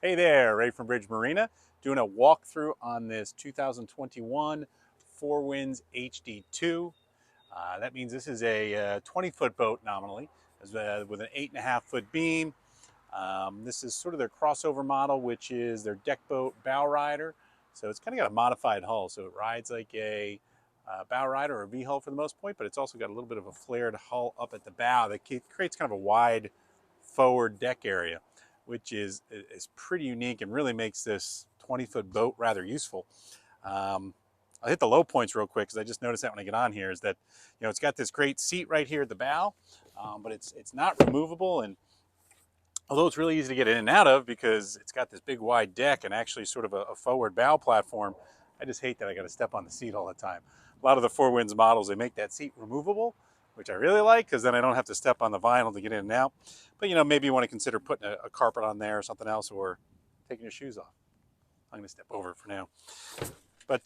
Hey there, Ray from Bridge Marina, doing a walkthrough on this 2021 Four Winds HD2. That means this is a 20-foot boat nominally, with an 8.5-foot beam. This is sort of their crossover model, which is their deck boat bow rider. So it's kind of got a modified hull, so it rides like a bow rider or a V-hull for the most part, but it's also got a little bit of a flared hull up at the bow that creates kind of a wide forward deck area, which is pretty unique and really makes this 20-foot boat rather useful. I'll hit the low points real quick because I just noticed that when I get on here is that, it's got this great seat right here at the bow, but it's not removable. And although it's really easy to get in and out of because it's got this big wide deck and actually sort of a forward bow platform, I just hate that I got to step on the seat all the time. A lot of the Four Winds models, they make that seat removable, which I really like because then I don't have to step on the vinyl to get in and out. But maybe you want to consider putting a carpet on there or something else, or taking your shoes off. I'm going to step over it for now. But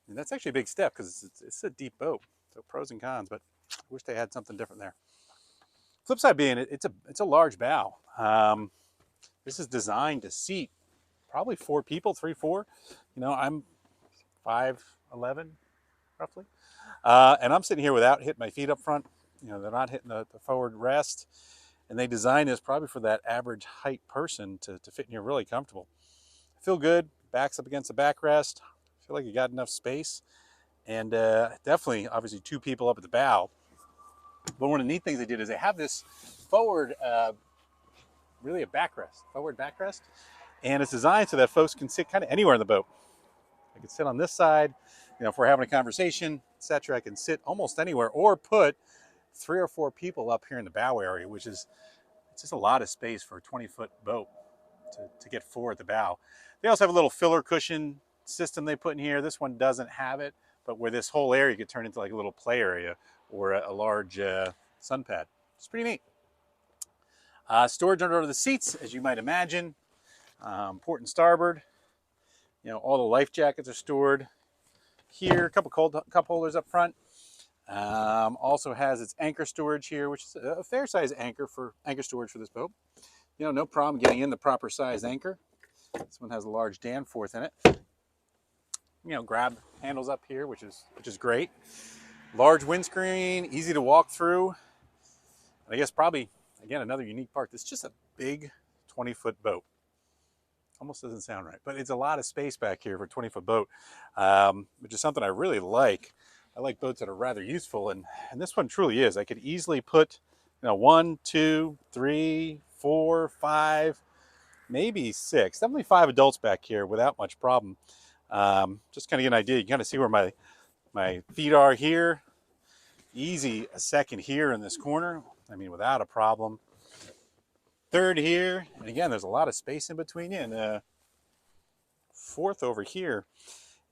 that's actually a big step because it's a deep boat. So pros and cons, but I wish they had something different there. Flip side being it's a large bow. This is designed to seat probably 4 people, 3, 4. I'm 5'11", roughly. And I'm sitting here without hitting my feet up front. They're not hitting the forward rest. And they designed this probably for that average height person to fit in here really comfortable. I feel good. Back's up against the backrest. I feel like you got enough space. And definitely, obviously, 2 people up at the bow. But one of the neat things they did is they have this forward, really a backrest, forward backrest. And it's designed so that folks can sit kind of anywhere in the boat. I can sit on this side, if we're having a conversation, etc. I can sit almost anywhere, or put 3 or 4 people up here in the bow area, which is it's just a lot of space for a 20-foot boat to get 4 at the bow. They also have a little filler cushion system they put in here. This one doesn't have it, but where this whole area could turn into like a little play area or a large sun pad. It's pretty neat. Storage under the seats, as you might imagine. Port and starboard. All the life jackets are stored here. A couple cup holders up front. Also has its anchor storage here, which is a fair size anchor storage for this boat. No problem getting in the proper size anchor. This one has a large Danforth in it. Grab handles up here, which is great. Large windscreen, easy to walk through. And I guess probably, again, another unique part. This is just a big 20-foot boat. Almost doesn't sound right, but it's a lot of space back here for a 20-foot boat, which is something I really like. I like boats that are rather useful, and this one truly is. I could easily put, 1, 2, 3, 4, 5, maybe 6, definitely 5 adults back here without much problem. Just kind of get an idea. You can kind of see where my feet are here. Easy a second here in this corner. I mean, without a problem. Third here, and again, there's a lot of space in between you, and fourth over here.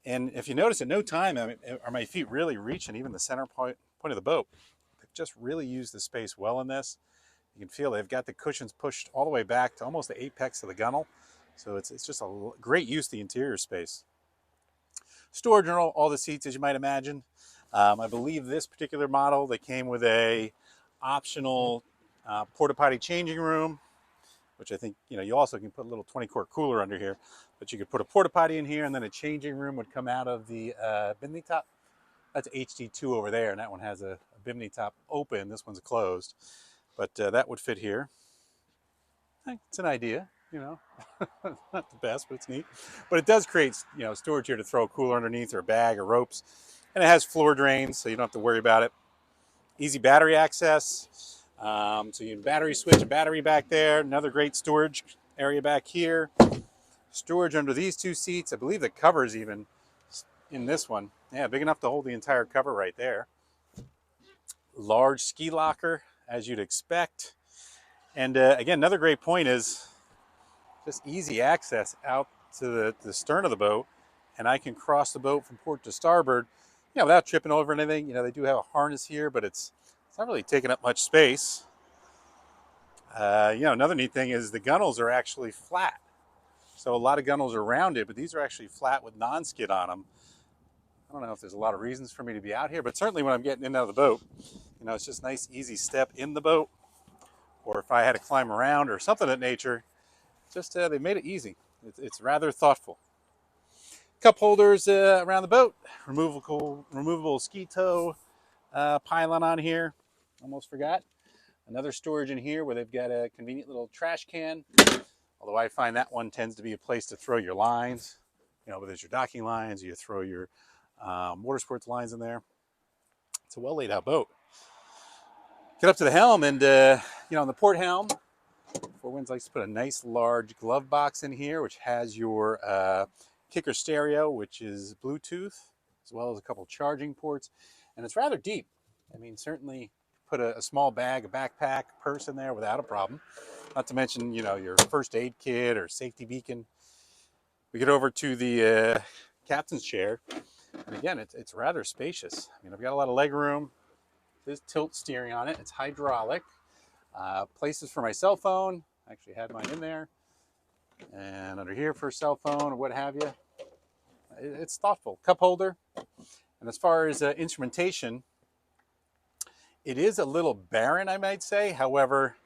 And if you notice, at no time are my feet really reaching even the center point of the boat. They've just really used the space well in this. You can feel they've got the cushions pushed all the way back to almost the apex of the gunnel. So it's just a great use of the interior space. Storage in all the seats, as you might imagine. I believe this particular model, they came with a optional porta potty changing room, which I think, you also can put a little 20-quart cooler under here, but you could put a porta potty in here, and then a changing room would come out of the bimini top. That's HD2 over there, and that one has a bimini top open. This one's closed, but that would fit here. It's an idea, not the best, but it's neat. But it does create, storage here to throw a cooler underneath, or a bag, or ropes, and it has floor drains, so you don't have to worry about it. Easy battery access. So you have battery switch, a battery back there, another great storage area back here. Storage under these 2 seats. I believe the cover's even in this one. Yeah, big enough to hold the entire cover right there. Large ski locker, as you'd expect. And again, another great point is just easy access out to the stern of the boat. And I can cross the boat from port to starboard, without tripping over anything. They do have a harness here, but it's not really taking up much space. Another neat thing is the gunnels are actually flat. So a lot of gunnels are rounded, but these are actually flat with non-skid on them. I don't know if there's a lot of reasons for me to be out here, but certainly when I'm getting in and out of the boat, it's just a nice, easy step in the boat. Or if I had to climb around or something of that nature, Just they made it easy. It's rather thoughtful. Cup holders around the boat. Removable ski tow pylon on here. Almost forgot. Another storage in here where they've got a convenient little trash can. Although I find that one tends to be a place to throw your lines. You know, whether it's your docking lines, you throw your water sports lines in there. It's a well laid out boat. Get up to the helm and, you know, on the port helm, Four Winds likes to put a nice large glove box in here, which has your kicker stereo, which is Bluetooth, as well as a couple charging ports. And it's rather deep. I mean, certainly put a small bag, a backpack, purse in there without a problem. Not to mention, you know, your first aid kit or safety beacon. We get over to the captain's chair. And again, it's rather spacious. I mean, I've got a lot of leg room. There's tilt steering on it. It's hydraulic. Places for my cell phone. I actually had mine in there. And under here for a cell phone or what have you. It's thoughtful. Cup holder. And as far as instrumentation, it is a little barren, I might say. However,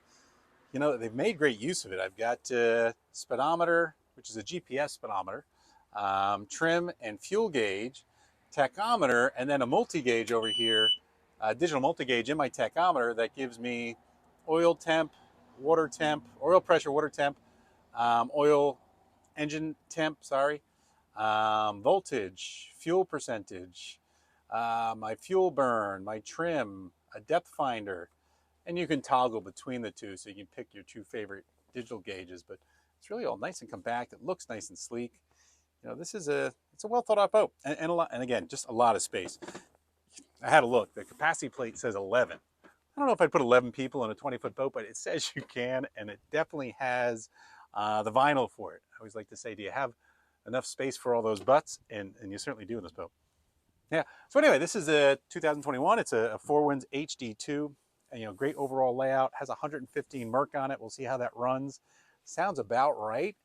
you know, they've made great use of it. I've got speedometer, which is a GPS speedometer, trim and fuel gauge, tachometer, and then a multi-gauge over here, digital multi-gauge in my tachometer that gives me oil temp, water temp, oil pressure, water temp, oil engine temp, sorry, voltage, fuel percentage, my fuel burn, my trim, a depth finder, and you can toggle between the two so you can pick your two favorite digital gauges, but it's really all nice and compact. It looks nice and sleek. You know, this is it's a well thought out boat, and a lot, and again, just a lot of space. I had a look. The capacity plate says 11. I don't know if I'd put 11 people in a 20-foot boat, but it says you can, and it definitely has the vinyl for it. I always like to say, do you have enough space for all those butts? And you certainly do in this boat. Yeah. So anyway, this is a 2021. It's a Four Winds HD2. And, you know, great overall layout. Has 115 Merc on it. We'll see how that runs. Sounds about right.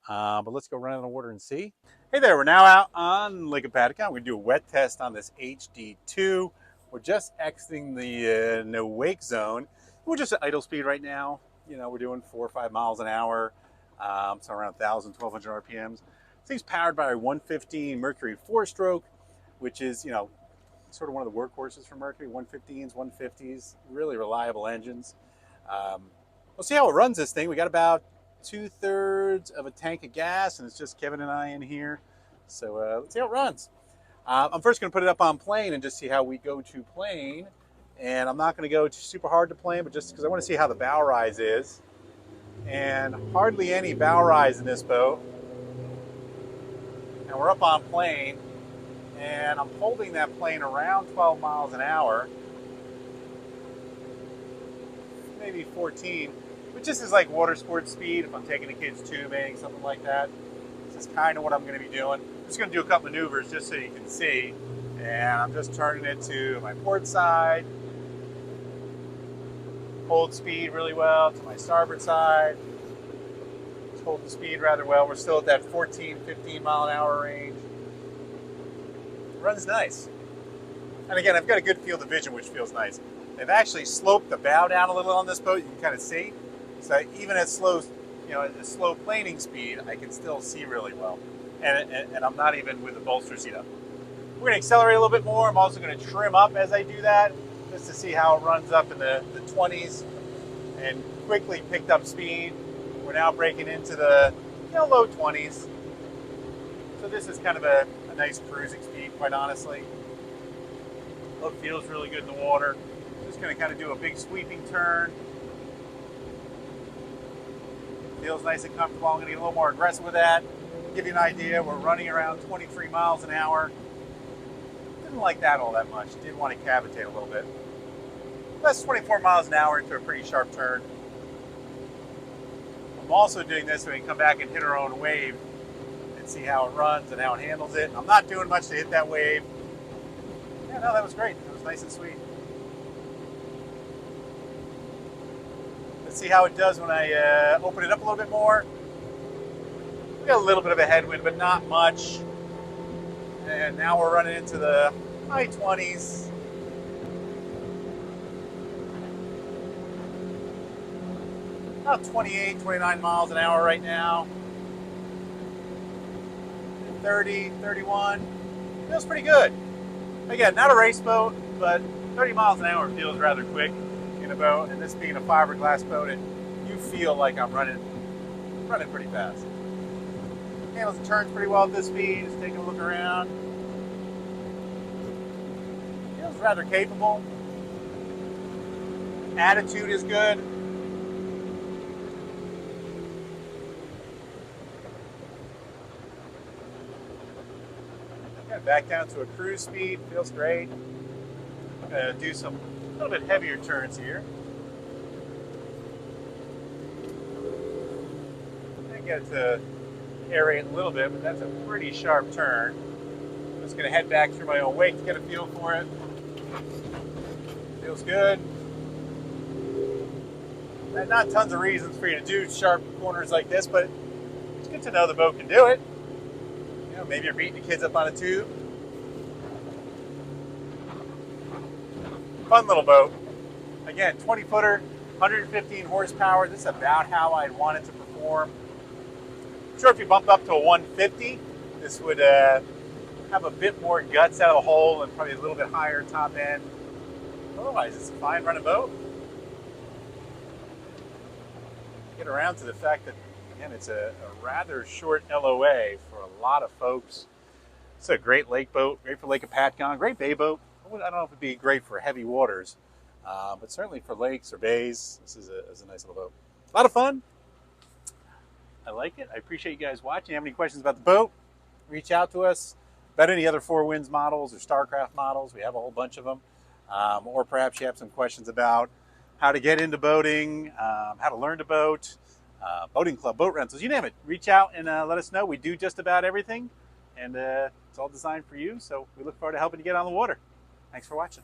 But let's go run in the water and see. Hey there, we're now out on Lake Hopatcong. We're going to do a wet test on this HD2. We're just exiting the no wake zone. We're just at idle speed right now. You know, we're doing 4 or 5 miles an hour. So around 1,000, 1,200 RPMs. This thing's powered by a 115 Mercury 4-stroke, which is, you know, sort of one of the workhorses for Mercury. 115s, 150s, really reliable engines. We'll see how it runs, this thing. We got about 2/3 of a tank of gas, and it's just Kevin and I in here. So let's see how it runs. I'm first going to put it up on plane and just see how we go to plane. And I'm not going to go super hard to plane, but just because I want to see how the bow rise is. And hardly any bow rise in this boat. And we're up on plane, and I'm holding that plane around 12 miles an hour, maybe 14. But just as like water sport speed, if I'm taking the kids tubing, something like that. This is kind of what I'm going to be doing. I'm just going to do a couple maneuvers just so you can see. And I'm just turning it to my port side. Hold speed really well to my starboard side. Just hold the speed rather well. We're still at that 14, 15 mile an hour range. It runs nice. And again, I've got a good field of vision, which feels nice. They've actually sloped the bow down a little on this boat. You can kind of see. So even at slow, you know, at slow planing speed, I can still see really well. And I'm not even with the bolster seat up. We're going to accelerate a little bit more. I'm also going to trim up as I do that, just to see how it runs up in the 20s, and quickly picked up speed. We're now breaking into the low 20s. So this is kind of a nice cruising speed, quite honestly. Look, feels really good in the water. Just going to kind of do a big sweeping turn. Feels nice and comfortable. I'm going to get a little more aggressive with that. Give you an idea, we're running around 23 miles an hour. Didn't like that all that much. Did want to cavitate a little bit. That's 24 miles an hour into a pretty sharp turn. I'm also doing this so we can come back and hit our own wave and see how it runs and how it handles it. I'm not doing much to hit that wave. Yeah, no, that was great. It was nice and sweet. Let's see how it does when I open it up a little bit more. We got a little bit of a headwind, but not much. And now we're running into the high 20s. About 28, 29 miles an hour right now. 30, 31. Feels pretty good. Again, not a race boat, but 30 miles an hour feels rather quick in a boat. And this being a fiberglass boat, you feel like I'm running pretty fast. Handles and turns pretty well at this speed. Just taking a look around. Feels rather capable. Attitude is good. Back down to a cruise speed, feels great. I'm going to do some a little bit heavier turns here. I get to aerate a little bit, but that's a pretty sharp turn. I'm just going to head back through my own wake to get a feel for it. Feels good. Not tons of reasons for you to do sharp corners like this, but it's good to know the boat can do it. You know, maybe you're beating the kids up on a tube. Fun little boat. Again, 20-footer, 115 horsepower. This is about how I'd want it to perform. I'm sure if you bump up to a 150, this would have a bit more guts out of the hole and probably a little bit higher top end. Otherwise, it's a fine running boat. Get around to the fact that, again, it's a rather short LOA for a lot of folks. It's a great lake boat, great for Lake Hopatcong, great bay boat. I don't know if it'd be great for heavy waters, but certainly for lakes or bays, this is a nice little boat. A lot of fun. I like it. I appreciate you guys watching. If you have any questions about the boat, reach out to us. About any other Four Winds models or Starcraft models, we have a whole bunch of them. Or perhaps you have some questions about how to get into boating, how to learn to boat, boating club, boat rentals, you name it. Reach out and let us know. We do just about everything, and it's all designed for you, so we look forward to helping you get on the water. Thanks for watching.